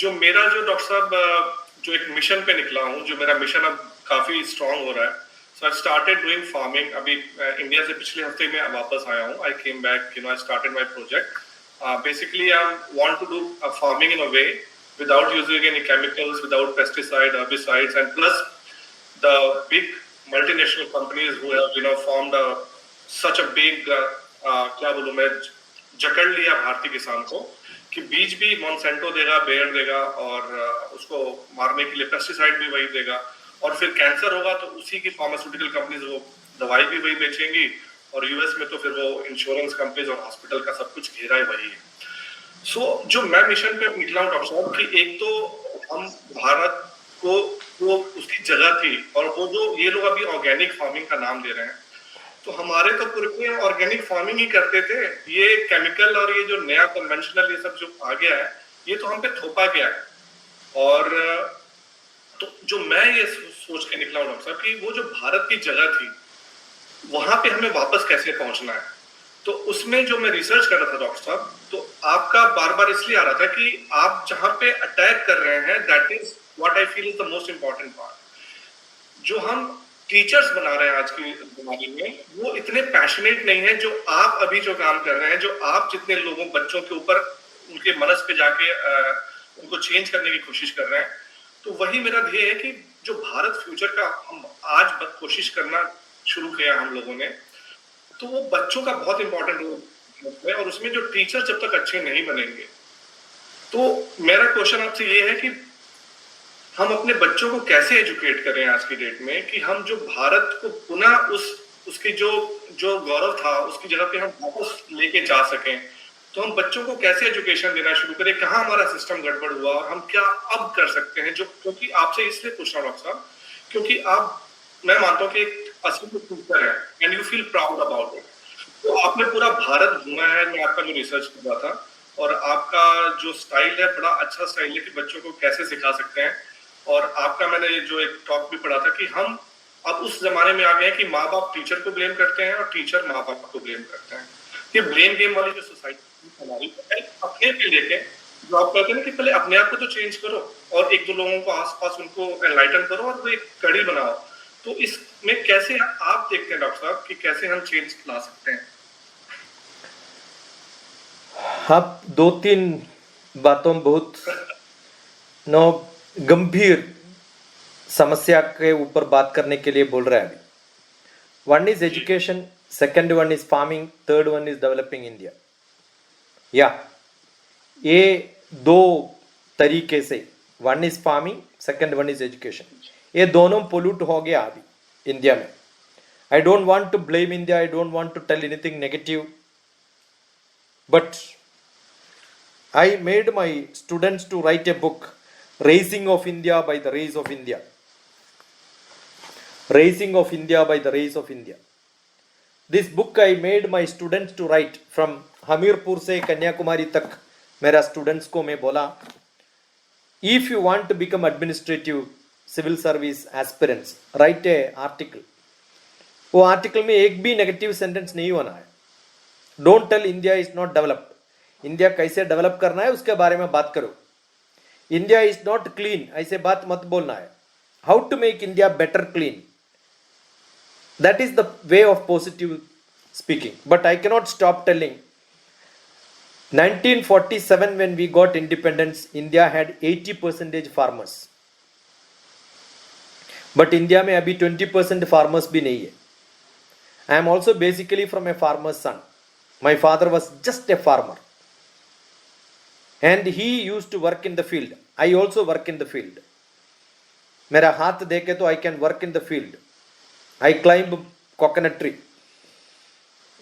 जो मेरा जो डॉक्टर साहब जो एक मिशन पे निकला हूँ, जो मेरा मिशन अब काफी स्ट्रांग हो रहा है. So I started doing farming. अभी इंडिया से पिछले हफ्ते में वापस आया हूँ. I came back, I started my project. Basically, I want to do farming in a way without using any chemicals, without pesticide, herbicides, and plus the big multinational companies who have formed such a big क्या बोलूँ मैं, जकड़ लिया भारतीय किसान को कि बीज भी मॉन्सेंटो देगा, बेयर देगा और उसको मारने के लिए पेस्टिसाइड भी वही देगा, और फिर कैंसर होगा तो उसी की फार्मास्यूटिकल कंपनीज वो दवाई भी वही बेचेंगी, और यूएस में तो फिर वो इंश्योरेंस कंपनीज और हॉस्पिटल का सब कुछ घेरा है वही है. सो जो मैं मिशन पे निकला हूँ डॉक्टर साहब कि एक तो हम भारत को वो उसकी जगह थी, और वो जो ये लोग अभी ऑर्गेनिक फार्मिंग का नाम दे रहे हैं, तो हमारे तो पूरे ऑर्गेनिक फार्मिंग ही करते थे. ये केमिकल और ये जो नया कन्वेंशनल ये सब जो आ गया है, ये तो हम पे थोपा गया है. और तो जो मैं ये सोच के निकला हूँ डॉक्टर साहब कि वो जो भारत की जगह थी, वहां पे हमें वापस कैसे पहुंचना है. तो उसमें जो मैं रिसर्च कर रहा था डॉक्टर साहब, तो आपका बार बार इसलिए आ रहा था कि आप जहां पे अटैक कर रहे हैं, that is what I feel is the most important part. जो हम टीचर्स बना रहे हैं आज की जमाने में, वो इतने पैशनेट नहीं है जो आप अभी जो काम कर रहे हैं, जो आप जितने लोगों बच्चों के ऊपर उनके मनस पे जाके उनको चेंज करने की कोशिश कर रहे हैं. तो वही मेरा ध्येय है कि जो भारत फ्यूचर का हम आज कोशिश करना शुरू किया हम लोगों ने, तो वो बच्चों का बहुत इंपॉर्टेंट रोल है, और उसमें जो टीचर जब तक अच्छे नहीं बनेंगे, तो मेरा क्वेश्चन आपसे ये है कि हम अपने बच्चों को कैसे एजुकेट करें आज की डेट में कि हम जो भारत को पुनः उसकी जो गौरव था उसकी जगह पे हम वापस लेके जा सकें. तो हम बच्चों को कैसे एजुकेशन देना शुरू करें, कहाँ हमारा सिस्टम गड़बड़ हुआ और हम क्या अब कर सकते हैं. जो क्योंकि आपसे इसलिए पूछ रहा हूँ डॉक्टर साहब, क्योंकि आप, मैं मानता हूँ कि एक असली टीचर है and you feel proud about it. तो आपने पूरा भारत घूमा है, मैं आपका जो रिसर्च कर रहा था, और आपका जो स्टाइल है बड़ा अच्छा स्टाइल है कि बच्चों को कैसे सिखा सकते हैं. और आपका मैंने जो एक टॉक भी पढ़ा था कि हम अब उस जमाने में आ गए हैं कि माँ बाप टीचर को ब्लेम करते हैं और टीचर माँ बाप को ब्लेम करते हैं. ये ब्लेम गेम वाली जो सोसाइटी हमारी अपने पे लेके, जो आप कहते हैं कि पहले अपने आप को तो चेंज करो और एक दो लोगों को आसपास उनको एनलाइटन करो और वो एक कड़ी बनाओ. तो इसमें कैसे आप देखते हैं डॉक्टर साहब कि कैसे हम चेंज ला सकते हैं? आप दो तीन बातों बहुत गंभीर समस्या के ऊपर बात करने के लिए बोल रहे हैं. अभी one is education, second one is farming, third one is developing India. या ये दो तरीके से, one is farming, second one is education, ये दोनों पोल्यूट हो गया अभी इंडिया में. I don't want to blame India, I don't want to tell anything negative, but I made my students to write a book, Raising of India by the Rays of India. Raising of India by the Rays of India. This book I made my students to write from Hamirpur से कन्याकुमारी तक. मेरा students को मैं बोला, if you want to become administrative civil service aspirants, write a article. वो article में एक भी नेगेटिव सेंटेंस नहीं होना है. Don't tell India is not developed. India कैसे डेवलप करना है उसके बारे में बात करो. इंडिया इज नॉट क्लीन, ऐसे बात मत बोलना है. How to make India better clean, that is the way of positive speaking. But I cannot stop telling. 1947 when we got independence, India had 80% farmers. But India में अभी 20% farmers भी नहीं है. I am also basically from a farmer's son. My father was just a farmer. And he used to work in the field. I also work in the field. मेरा हाथ देखे तो I can work in the field. I climb coconut tree.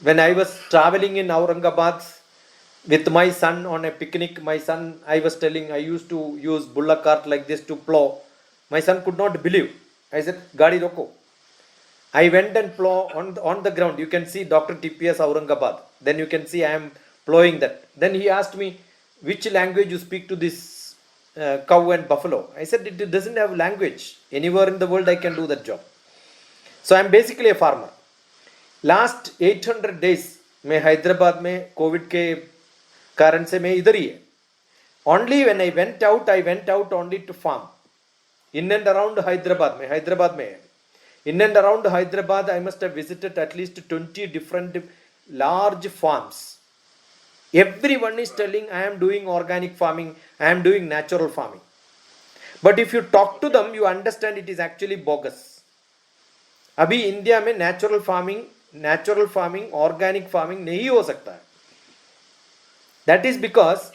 When I was traveling in Aurangabad with my son on a picnic, my son, I was telling, I used to use bullock cart like this to plow. My son could not believe. I said, Gadi roko. I went and plow on the ground. You can see DrTPS Aurangabad. Then you can see I am plowing that. Then he asked me, which language you speak to this cow and buffalo? I said, it doesn't have language. Anywhere in the world I can do that job. So I am basically a farmer. Last 800 days मैं हैदराबाद में Covid के कारण से मैं इधर ही है. Only when I went out only to farm. In and around Hyderabad mein. In and around Hyderabad, I must have visited at least 20 different large farms. Everyone is telling I am doing organic farming, I am doing natural farming. But if you talk to them, you understand it is actually bogus. अभी India में natural farming, organic farming नहीं हो सकता है. That is because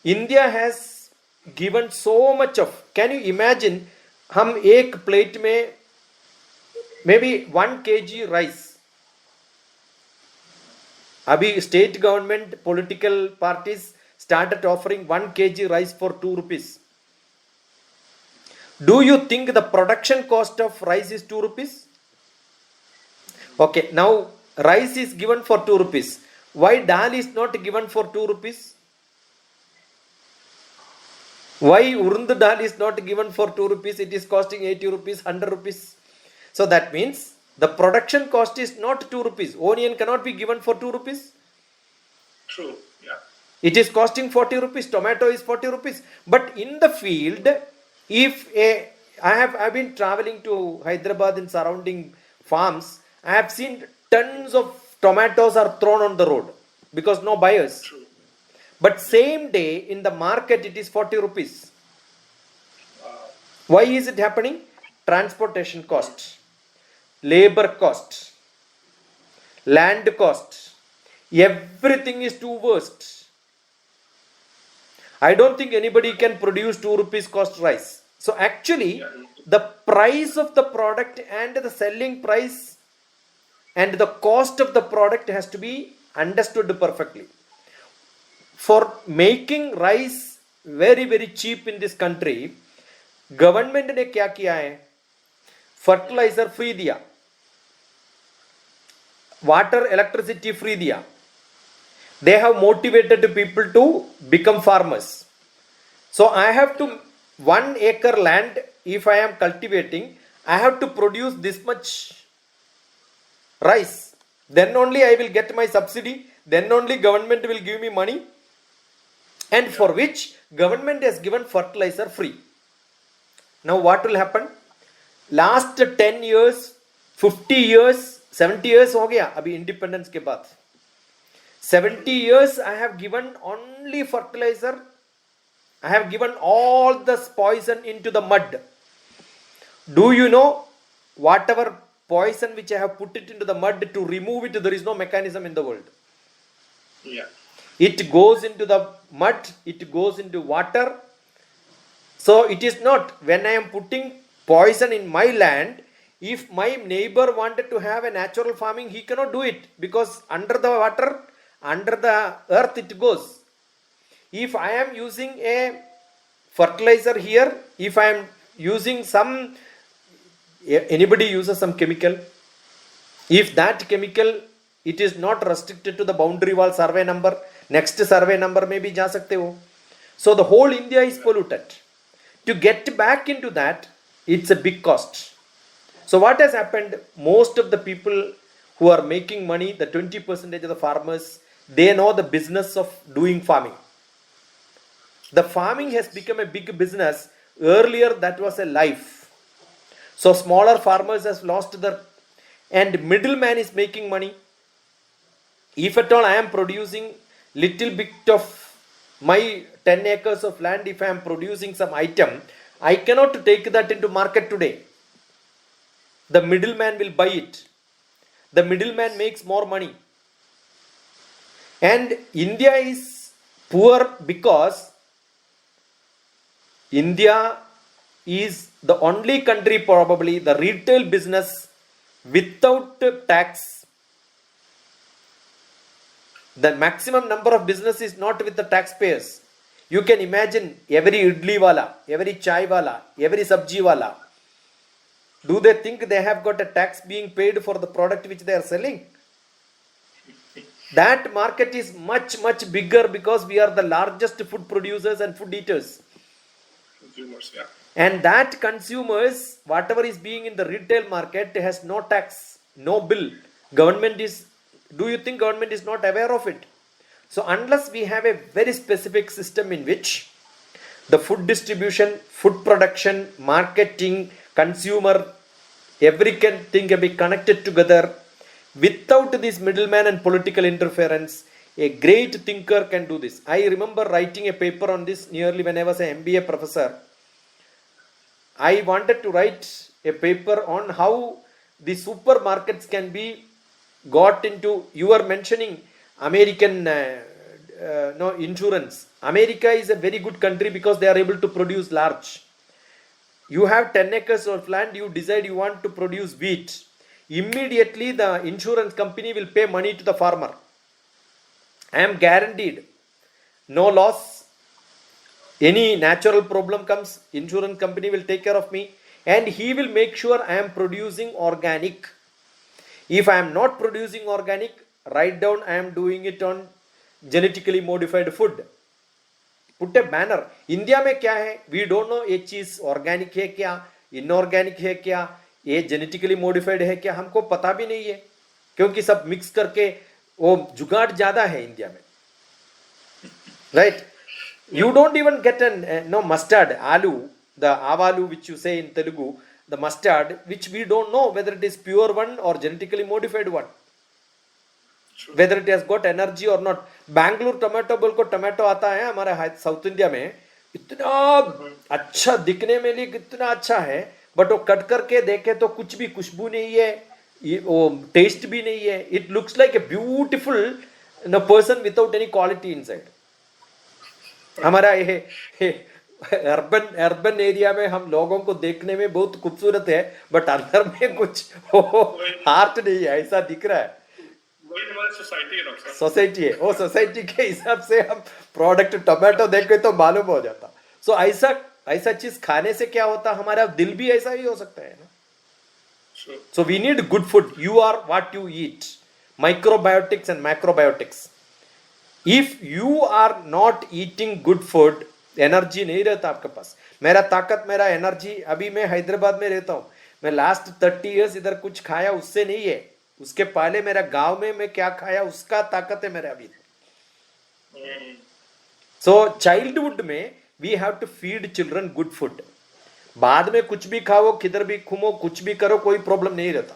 India has given so much of. Can you imagine? हम एक plate में maybe 1 kg rice. अभी state government political parties started offering 1 kg rice for 2 rupees. Do you think the production cost of rice is 2 rupees? Okay, now rice is given for 2 rupees. Why dal is not given for 2 rupees? Why urund dal is not given for 2 rupees? It is costing 80 rupees, 100 rupees. So that means the production cost is not 2 rupees. Onion cannot be given for 2 rupees. True, yeah. It is costing 40 rupees. Tomato is 40 rupees. But in the field, I've been traveling to Hyderabad and surrounding farms. I have seen tons of tomatoes are thrown on the road because no buyers. True. But same day in the market it is 40 rupees. Why is it happening? Transportation cost, labor cost, land cost, everything is too worst. I don't think anybody can produce 2 rupees cost rice. So actually the price of the product and the selling price and the cost of the product has to be understood perfectly. For making rice very very cheap in this country, government ने क्या किया है? Fertilizer free दिया, water electricity free दिया. They have motivated people to become farmers. So I have to 1 acre land, if I am cultivating, I have to produce this much rice. Then only I will get my subsidy. Then only government will give me money. And for which government has given fertilizer free. Now what will happen? Last 10 years, 50 years, 70 years हो गया अभी independence के बाद. 70 years I have given only fertilizer. I have given all the poison into the mud. Do you know, whatever poison which I have put it into the mud, to remove it, there is no mechanism in the world. Yeah. It goes into the mud, it goes into water. So it is not, when I am putting poison in my land, if my neighbor wanted to have a natural farming, he cannot do it because under the water, under the earth it goes. If I am using a fertilizer here, if I am using anybody uses some chemical, if that chemical, it is not restricted to the boundary wall survey number, next survey number may be जा सकते हो. So the whole India is polluted. To get back into that, it's a big cost. So what has happened? Most of the people who are making money, the 20% of the farmers, they know the business of doing farming. The farming has become a big business. Earlier that was a life. So smaller farmers has lost their, and middleman is making money. If at all I am producing little bit of my 10 acres of land, if I am producing some item, I cannot take that into market today. The middleman will buy it. The middleman makes more money. And India is poor because India is the only country, probably the retail business without tax. The maximum number of business is not with the taxpayers. You can imagine every idli wala, every chai wala, every sabji wala. Do they think they have got a tax being paid for the product which they are selling? That market is much, much bigger because we are the largest food producers and food eaters. Consumers, yeah. And that consumers, whatever is being in the retail market, has no tax, no bill. Government is, do you think government is not aware of it? So unless we have a very specific system in which the food distribution, food production, marketing, consumer, everything can be connected together without this middleman and political interference, a great thinker can do this. I remember writing a paper on this nearly when I was an MBA professor. I wanted to write a paper on how the supermarkets can be got into. You are mentioning American no insurance. America is a very good country because they are able to produce large. You have 10 acres of land, you decide you want to produce wheat. Immediately the insurance company will pay money to the farmer. I am guaranteed no loss. Any natural problem comes, insurance company will take care of me, and he will make sure I am producing organic. If I am not producing organic, write down I am doing it on genetically modified food. Put a banner. India में क्या है, we don't know ये चीज organic है क्या, inorganic है क्या, ये जेनेटिकली मॉडिफाइड है क्या, हमको पता भी नहीं है, क्योंकि सब मिक्स करके वो जुगाड़ ज्यादा है इंडिया में, right? You don't even get an no mustard, aloo, the avalu which you say in Telugu, the mustard which we don't know whether it is pure one or genetically modified one, whether it has got energy or not. Bangalore tomato बोल को tomato आता है हमारे south India में, इतना अच्छा दिखने में लिए कितना अच्छा है, बट वो कट करके देखे तो कुछ भी खुशबू नहीं है, वो टेस्ट भी नहीं है. It looks like a beautiful person without any quality inside. हमारा ये अर्बन एरिया में हम लोगों को देखने में बहुत खूबसूरत है, बट अंदर में कुछ हार्ट नहीं है, ऐसा दिख रहा है. वही हमारी सोसाइटी है डॉक्टर. सोसाइटी है, वो सोसाइटी के हिसाब से हम प्रोडक्ट टोमेटो देख के तो मालूम हो जाता. सो ऐसा चीज खाने से क्या होता, हमारा दिल भी ऐसा ही हो सकता है ना. So we need good food. You are what you eat. Microbiotics and macrobiotics. If you are not eating good food, energy नहीं रहता आपके पास. मेरा ताकत, मेरा एनर्जी, अभी मैं हैदराबाद में रहता हूँ, मैं लास्ट 30 इयर्स इधर कुछ खाया उससे नहीं है, उसके पहले मेरा गांव में मैं क्या खाया उसका ताकत है मेरा अभी. सो चाइल्डहुड में we have to feed children good food. बाद में कुछ भी खाओ, किधर भी घूमो, कुछ भी करो, कोई प्रॉब्लम नहीं रहता.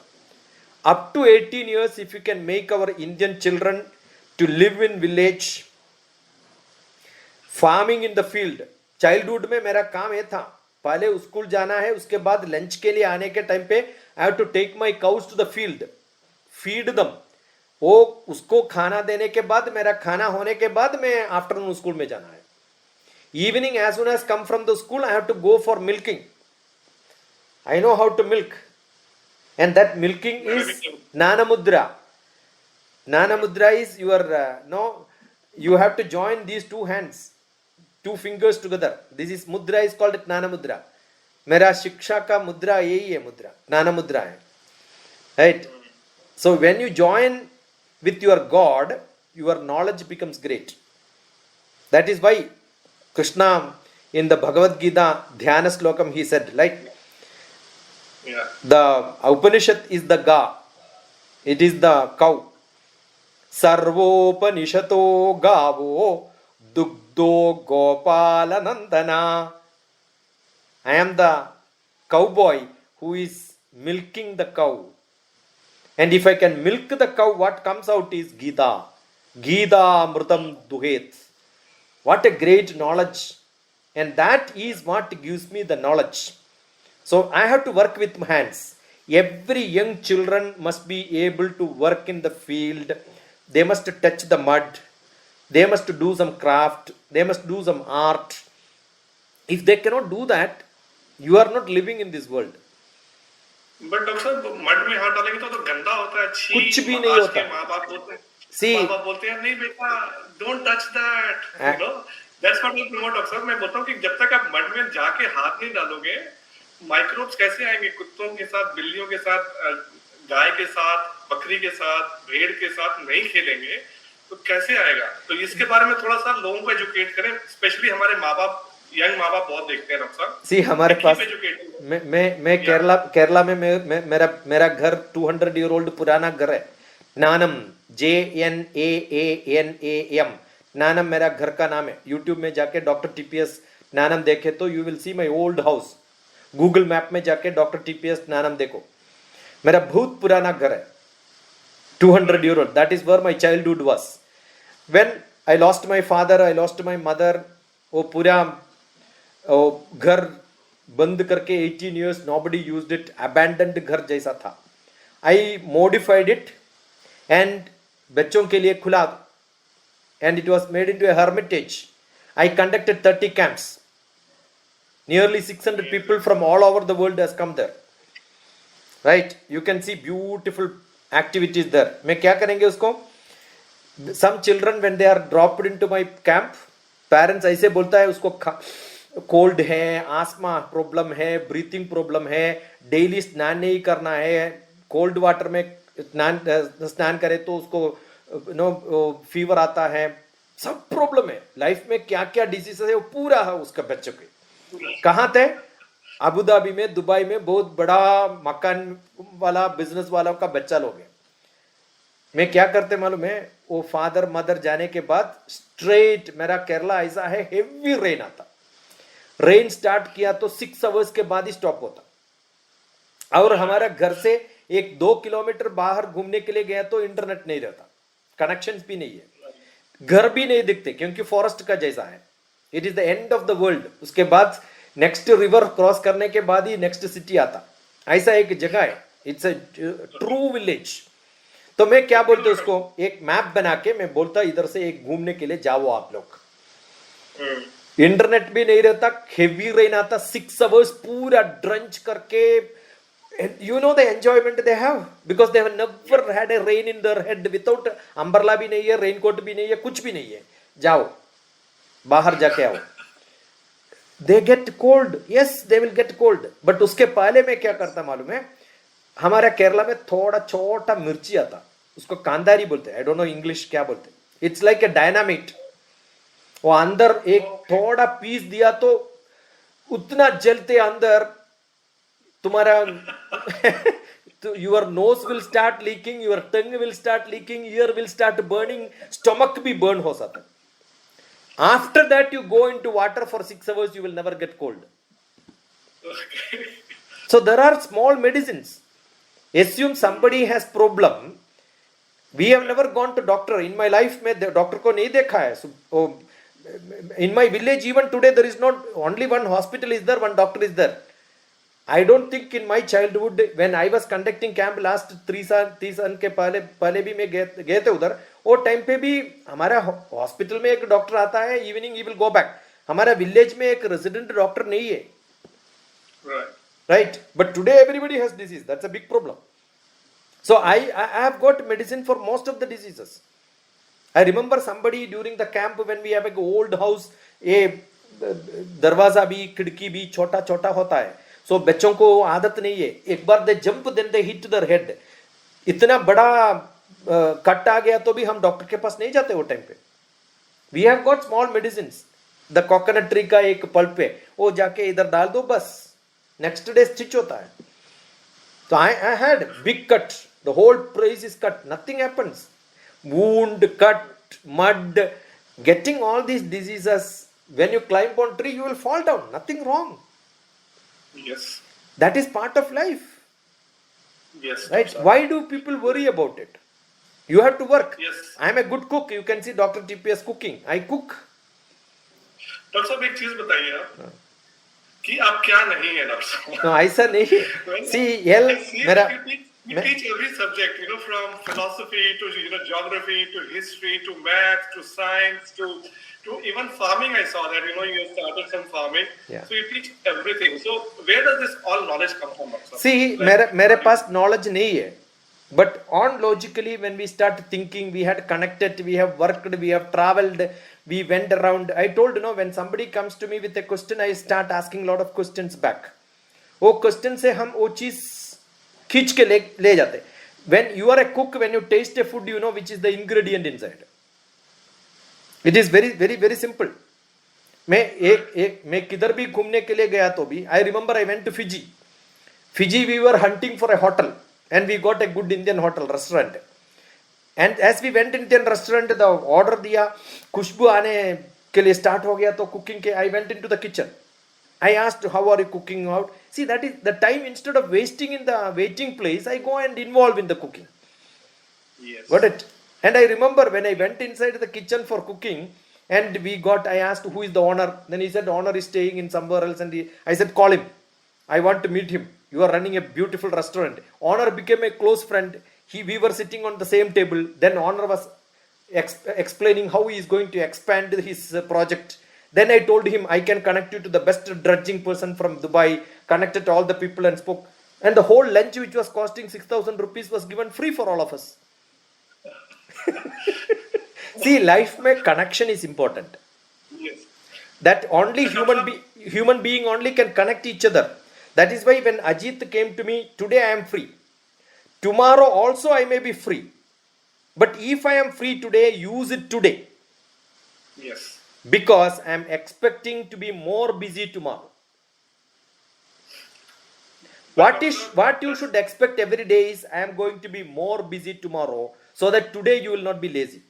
Up to 18 years if you can make our Indian children to live in village, farming in the field. Childhood में मेरा काम ये था, पहले स्कूल जाना है, उसके बाद लंच के लिए आने के टाइम पे I have to take my cows to the field, feed them. वो उसको खाना देने के बाद, मेरा खाना होने के बाद मैं आफ्टरनून स्कूल में जाना है. Evening as soon as come from the school I have to go for milking. I know how to milk, and that milking is नाना मुद्रा. Nana mudra is your no, you have to join these two hands, two fingers together. This is mudra is called nana mudra. मेरा शिक्षा का मुद्रा यही है, मुद्रा नाना मुद्रा है, right? So when you join with your God, your knowledge becomes great. That is why Krishna in the Bhagavad Gita dhyana slokam he said, like, the Upanishad is the ga, it is the cow. सर्वोपनिषतो गावो दुग्धो गोपाल नंदना. I am the cowboy who is milking the cow, and if I can milk the cow, what comes out is Gita. Gita amrutam duhet. What a great knowledge, and that is what gives me the knowledge. So I have to work with my hands. Every young children must be able to work in the field. They must touch the mud, they must do some craft, they must do some art. If they cannot do that, you are not living in this world. But doctor साहब mud में हाथ डालेंगे तो गंदा होता है, कुछ भी नहीं होता. माँ बाप बोलते हैं, See, माँ बाप बोलते हैं नहीं बेटा don't touch that, you know that's what I promote. Doctor साहब मैं बोलता हूँ कि जब तक आप मड में जाके हाथ नहीं डालोगे, माइक्रोब्स कैसे आएंगे? कुत्तों के साथ, बिल्लियों के साथ, गाय के साथ, बकरी के साथ, भेड़ के साथ नहीं खेलेंगे तो कैसे आएगा? तो इसके बारे में थोड़ा सा लोगों को एजुकेट करें, स्पेशली हमारे माँ बाप, यंग माँ बाप बहुत देखते हैं डॉक्टर साहब. सी हमारे पास मैं केरला में मेरा घर 200 ईयर ओल्ड पुराना घर है. नानम, JNAANAM, नानम मेरा घर का नाम है. यूट्यूब में जाके डॉक्टर टीपीएस नानम देखे तो you will see my old house. Google map में जाके डॉक्टर टीपीएस नानम देखो. मेरा बहुत पुराना घर है. 200 euro. That is where my childhood was. When I lost my father, I lost my mother. वो पूरा घर बंद करके 18 years nobody used it. Abandoned घर जैसा था. I modified it and बच्चों के लिए खुला. And it was made into a hermitage. I conducted 30 camps. Nearly 600 people from all over the world has come there. Right? You can see beautiful activities there. मैं क्या करेंगे उसको? Some children when they are dropped into my camp, parents ऐसे बोलता है उसको cold है, आस्मा problem है, ब्रीथिंग प्रॉब्लम है, डेली स्नान नहीं करना है, कोल्ड वाटर में स्नान करे तो उसको फीवर आता है, सब प्रॉब्लम है. लाइफ में क्या क्या डिजीज है वो पूरा है उसका बच्चों के. कहाँ थे? अबू धाबी में, दुबई में बहुत बड़ा मकान वाला बिजनेस वाला का बच्चा लोग है. मैं क्या करते मालूम है? वो फादर मदर जाने के बाद स्ट्रेट मेरा केरला ऐसा है, हेवी रेन आता. रेन स्टार्ट किया तो 6 आवर्स के बाद ही स्टॉप होता. और हमारा घर से 1-2 किलोमीटर बाहर घूमने के लिए गया तो इंटरनेट नहीं रहता, कनेक्शन भी नहीं है, घर भी नहीं दिखते क्योंकि फॉरेस्ट का जैसा है. It is the end of the world. उसके बाद नेक्स्ट रिवर क्रॉस करने के बाद ही नेक्स्ट सिटी आता. ऐसा एक जगह है. It's a true village. तो मैं क्या बोलते उसको, एक मैप बना के मैं बोलता इधर से एक घूमने के लिए जाओ आप लोग. इंटरनेट भी नहीं रहता, हेवी रेन आता, 6 आवर्स पूरा ड्रंच करके. You know the enjoyment they have because they have never had a rain in their head. Without umbrella भी नहीं है, रेनकोट भी नहीं है, कुछ भी नहीं है. जाओ बाहर जाके आओ. They get cold. Yes, they will get cold. But उसके पहले मैं क्या करता मालूम है? हमारा केरला में थोड़ा छोटा मिर्ची आता, उसको कांदारी बोलते हैं. आई डोंट नो इंग्लिश क्या बोलते हैं. It's like a dynamite. वो अंदर एक थोड़ा पीस दिया तो उतना जलते अंदर तुम्हारा your nose will start leaking, your tongue will start leaking, ear will start burning, stomach भी burn हो सकता. After that you go into water for 6 hours, you will never get cold. So there are small medicines. Assume somebody has problem. We have never gone to doctor. In my life में doctor को नहीं देखा है. In my village even today there is not only one hospital is there, one doctor is there. I don't think in my childhood when I was conducting camp last 3 साल के पहले भी मैं गए थे उधर. वो टाइम पे भी हमारा हॉस्पिटल में एक डॉक्टर आता है, evening he will go back. हमारा विलेज में एक रेजिडेंट डॉक्टर नहीं है. Right? But today everybody has disease. That's a big problem. So I have got medicine for most of the diseases. I remember somebody during the camp when we have a old house, a दरवाजा भी खिड़की भी छोटा छोटा होता है. So बच्चों को आदत नहीं है. एक बार they jump then they hit their head. इतना बड़ा कट आ गया तो भी हम डॉक्टर के पास नहीं जाते वो टाइम पे. We have got small medicines. The coconut tree का एक पल्प है, वो जाके इधर डाल दो बस नेक्स्ट डे स्टिच होता है. So I had big cut. The whole place is cut. Nothing happens. Wound, cut, mud, getting all these diseases. When you climb on tree, you will fall down. Nothing wrong. Yes. That is part of life. Yes. Right? Why do people worry about it? You have to work. Yes. I am a good cook. You can see Dr. TPS cooking. I cook. Doctor साहब एक चीज बताइए आप कि आप क्या नहीं है डॉक्टर साहब. No, ऐसा नहीं. See, मेरा You teach every subject, from philosophy to geography to history to math to science to even farming. I saw that you started some farming. Yeah. So you teach everything. So where does this all knowledge come from, doctor? See, मेरे पास knowledge नहीं है. But on logically when we start thinking, we had connected, we have worked, we have traveled, we went around. I told when somebody comes to me with a question, I start asking lot of questions back. वो question से हम वो चीज खींच के ले जाते. When you are a cook, when you taste a food, you know which is the ingredient inside. It is very very very simple. मैं किधर भी घूमने के लिए गया तो भी, I remember I went to Fiji. Fiji we were hunting for a hotel and we got a good Indian hotel restaurant. And as we went Indian restaurant, the order दिया, खुशबू आने के लिए start हो गया तो cooking के I went into the kitchen. I asked, how are you cooking out? See, that is the time. Instead of wasting in the waiting place, I go and involve in the cooking. Yes. Got it? And I remember when I went inside the kitchen for cooking, and I asked who is the owner. Then he said the owner is staying in somewhere else, and I said, call him. I want to meet him. You are running a beautiful restaurant. Owner became a close friend. We were sitting on the same table. Then owner was explaining how he is going to expand his project. Then I told him, I can connect you to the best drudging person from Dubai, connected all the people and spoke. And the whole lunch, which was costing 6,000 rupees, was given free for all of us. See, life mein connection is important. Yes. That only human being only can connect each other. That is why when AJEET came to me, today I am free. Tomorrow also I may be free. But if I am free today, use it today. Yes. Because I am expecting to be more busy tomorrow. What you should expect every day is I am going to be more busy tomorrow, so that today you will not be lazy.